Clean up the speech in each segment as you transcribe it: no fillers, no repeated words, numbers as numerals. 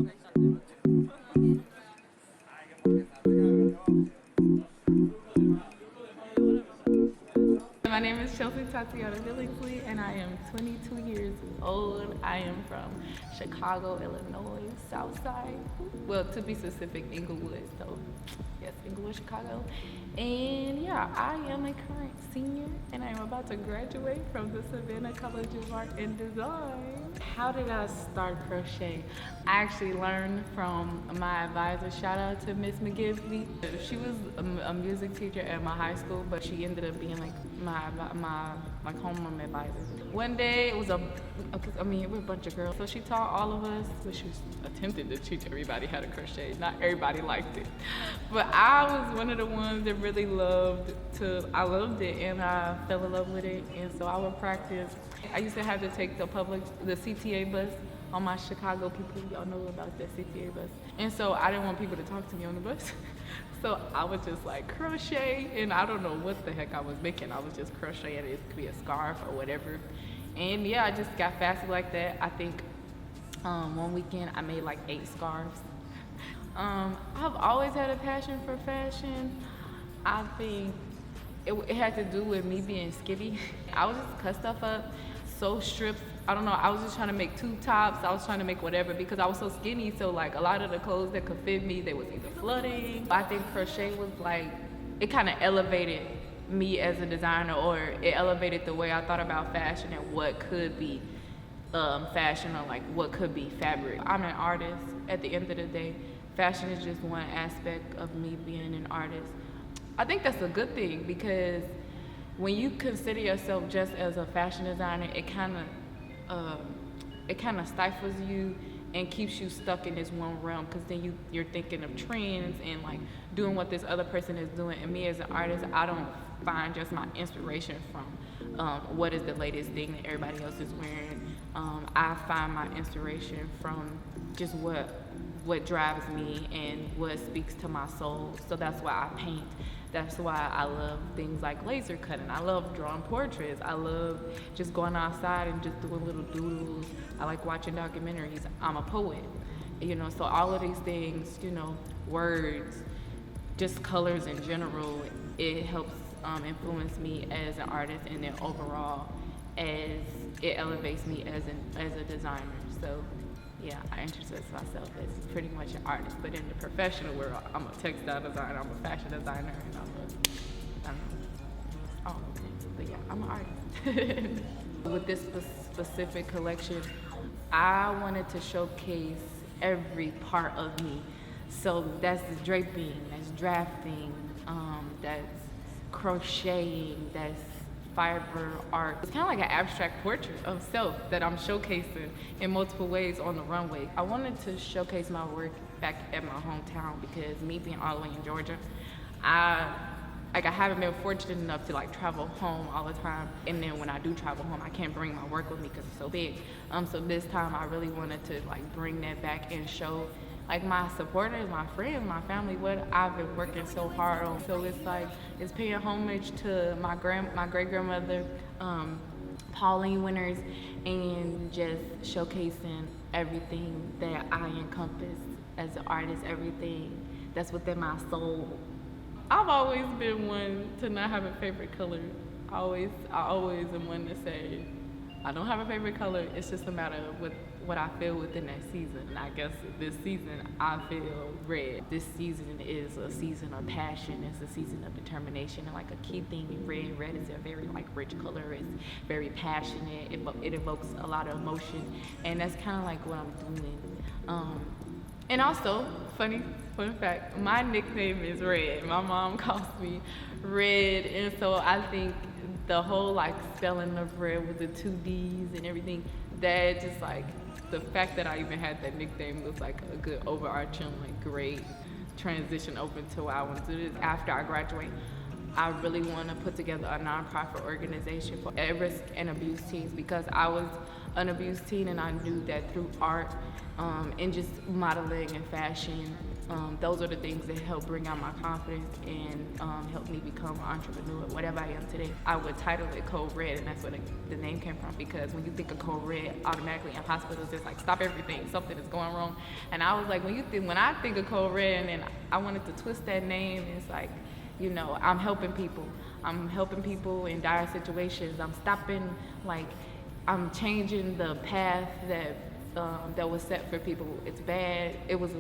My name is Billingsley, and I am 22 years old. I am from Chicago, Illinois, South Side. Well, to be specific, Inglewood. So, yes, Inglewood, Chicago. And yeah, I am a current senior, and I am about to graduate from the Savannah College of Art and Design. How did I start crochet? I actually learned from my advisor. Shout out to Miss McGivney. She was a music teacher at my high school, but she ended up being like my homeroom advisor. One day it was it was a bunch of girls. So she taught all of us, but she attempted to teach everybody how to crochet. Not everybody liked it. But I was one of the ones that really loved it, and I fell in love with it. And so I would practice. I used to have to take the CTA bus on my Chicago people. Y'all know about the CTA bus. And so I didn't want people to talk to me on the bus. So I would just like crochet, and I don't know what the heck I was making. I was just crocheting. It could be a scarf or whatever. And yeah, I just got faster like that. I think one weekend I made like 8 scarves. I've always had a passion for fashion. I think it had to do with me being skinny. I would just cut stuff up, sew strips. I don't know, I was just trying to make tube tops. I was trying to make whatever because I was so skinny. So like a lot of the clothes that could fit me, they was either flooding. I think crochet was like, it kind of elevated me as a designer, or it elevated the way I thought about fashion and what could be fashion, or like what could be fabric. I'm an artist at the end of the day. Fashion is just one aspect of me being an artist. I think that's a good thing because when you consider yourself just as a fashion designer, it kind of stifles you and keeps you stuck in this one realm, because then you're thinking of trends and like doing what this other person is doing. And me as an artist, I don't find just my inspiration from what is the latest thing that everybody else is wearing. I find my inspiration from just what drives me and what speaks to my soul. So that's why I paint. That's why I love things like laser cutting. I love drawing portraits. I love just going outside and just doing little doodles. I like watching documentaries. I'm a poet, so all of these things, words, just colors in general, it helps influence me as an artist, and then overall, as it elevates me as a designer. So yeah, I introduce myself as pretty much an artist, but in the professional world, I'm a textile designer, I'm a fashion designer, and all the things. But yeah, I'm an artist. With this specific collection, I wanted to showcase every part of me. So that's the draping, that's drafting, that's crocheting, that's fiber art. It's kind of like an abstract portrait of self that I'm showcasing in multiple ways on the runway. I wanted to showcase my work back at my hometown because me being all the way in Georgia, I haven't been fortunate enough to like travel home all the time. And then when I do travel home, I can't bring my work with me because it's so big. So this time I really wanted to like bring that back and show like my supporters, my friends, my family, what I've been working so hard on. So it's like, it's paying homage to my great-grandmother, Pauline Winters, and just showcasing everything that I encompass as an artist, everything that's within my soul. I've always been one to not have a favorite color. I always am one to say, I don't have a favorite color, it's just a matter of what I feel within that season. And I guess this season, I feel red. This season is a season of passion, it's a season of determination, and like a key thing in red. Red is a very like rich color, it's very passionate, it evokes a lot of emotion, and that's kind of like what I'm doing. And also, fun fact, my nickname is Red. My mom calls me Red, and so I think the whole like spelling of red with the 2 D's and everything, that just like, the fact that I even had that nickname was like a good overarching, like great transition open to what I want to do. This after I graduate, I really want to put together a nonprofit organization for at-risk and abused teens, because I was an abused teen, and I knew that through art and just modeling and fashion. Those are the things that help bring out my confidence and help me become an entrepreneur, whatever I am today. I would title it Code Red, and that's where the name came from, because when you think of Code Red, automatically in hospitals, it's like, stop everything, something is going wrong. And I was like, when I think of Code Red, and I wanted to twist that name, it's like, you know, I'm helping people. I'm helping people in dire situations. I'm stopping, like, I'm changing the path that was set for people. It's bad. It was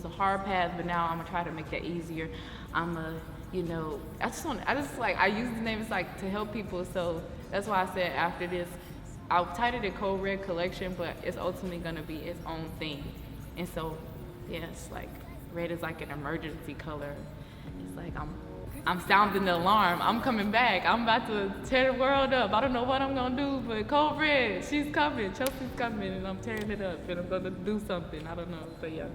a hard path, but now I'm gonna try to make that easier. You know, I use the name, it's like to help people. So that's why I said after this, I'll title it Code Red Collection, but it's ultimately gonna be its own thing. And so, yeah, it's like red is like an emergency color. It's like I'm sounding the alarm. I'm coming back. I'm about to tear the world up. I don't know what I'm gonna do, but Code Red, she's coming. Chelsea's coming, and I'm tearing it up, and I'm gonna do something. I don't know, but yeah.